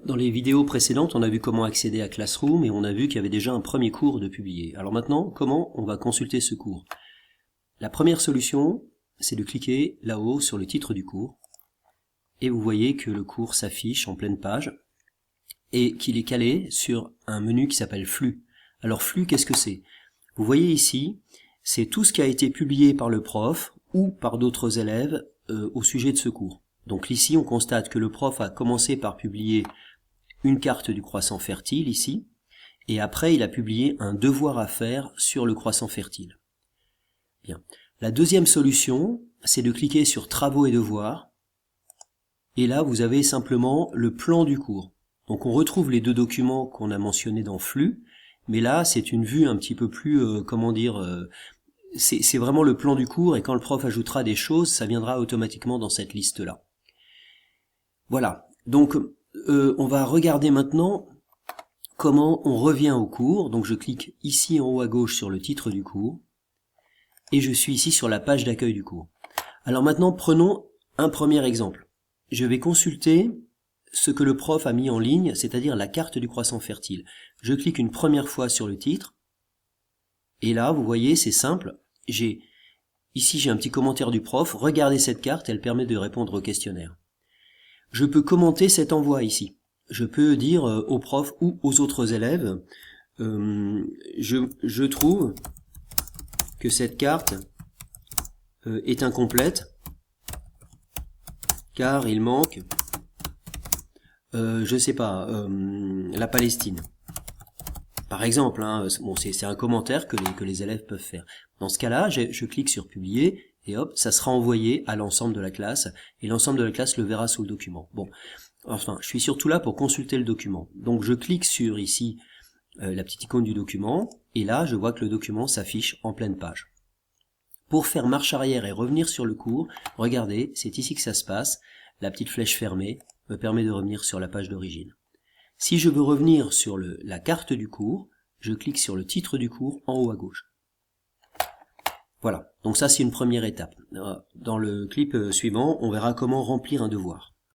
Dans les vidéos précédentes, on a vu comment accéder à Classroom et on a vu qu'il y avait déjà un premier cours de publié. Alors maintenant, comment on va consulter ce cours? La première solution, c'est de cliquer là-haut sur le titre du cours et vous voyez que le cours s'affiche en pleine page et qu'il est calé sur un menu qui s'appelle Flux. Alors Flux, qu'est-ce que c'est? Vous voyez ici, c'est tout ce qui a été publié par le prof ou par d'autres élèves au sujet de ce cours. Donc ici, on constate que le prof a commencé par publier une carte du croissant fertile ici, et après il a publié un devoir à faire sur le croissant fertile. Bien. La deuxième solution, c'est de cliquer sur Travaux et devoirs, et là vous avez simplement le plan du cours. Donc on retrouve les deux documents qu'on a mentionnés dans Flux, mais là c'est une vue un petit peu plus, c'est vraiment le plan du cours, et quand le prof ajoutera des choses, ça viendra automatiquement dans cette liste-là. Voilà, donc on va regarder maintenant comment on revient au cours. Donc je clique ici en haut à gauche sur le titre du cours et je suis ici sur la page d'accueil du cours. Alors maintenant prenons un premier exemple. Je vais consulter ce que le prof a mis en ligne, c'est-à-dire la carte du croissant fertile. Je clique une première fois sur le titre et là vous voyez c'est simple. Ici j'ai un petit commentaire du prof. Regardez cette carte, elle permet de répondre au questionnaire. Je peux commenter cet envoi ici. Je peux dire au prof ou aux autres élèves, je trouve que cette carte est incomplète, car il manque, je sais pas, la Palestine. Par exemple, hein, bon, c'est un commentaire que les élèves peuvent faire. Dans ce cas-là, je clique sur Publier, et hop, ça sera envoyé à l'ensemble de la classe, et l'ensemble de la classe le verra sous le document. Bon, enfin, je suis surtout là pour consulter le document. Donc je clique sur ici la petite icône du document, et là je vois que le document s'affiche en pleine page. Pour faire marche arrière et revenir sur le cours, regardez, c'est ici que ça se passe, la petite flèche fermée me permet de revenir sur la page d'origine. Si je veux revenir sur la carte du cours, je clique sur le titre du cours en haut à gauche. Voilà, donc ça c'est une première étape. Dans le clip suivant, on verra comment remplir un devoir.